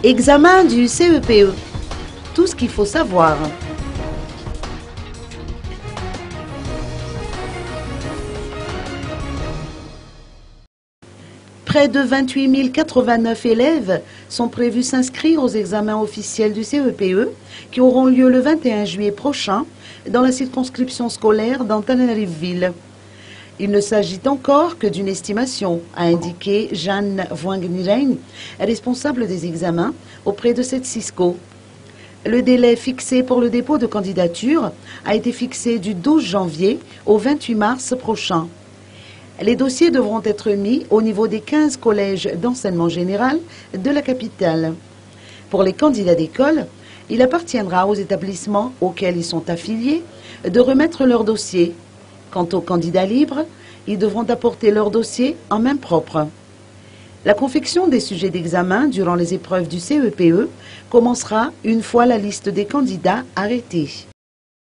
Examen du CEPE. Tout ce qu'il faut savoir. Près de 28 089 élèves sont prévus s'inscrire aux examens officiels du CEPE qui auront lieu le 21 juillet prochain dans la circonscription scolaire d'Antananarivo. Il ne s'agit encore que d'une estimation, a indiqué Jeanne Voingnirein, responsable des examens auprès de cette Cisco. Le délai fixé pour le dépôt de candidature a été fixé du 12 janvier au 28 mars prochain. Les dossiers devront être mis au niveau des 15 collèges d'enseignement général de la capitale. Pour les candidats d'école, il appartiendra aux établissements auxquels ils sont affiliés de remettre leur dossier. Quant aux candidats libres, ils devront apporter leur dossier en main propre. La confection des sujets d'examen durant les épreuves du CEPE commencera une fois la liste des candidats arrêtée.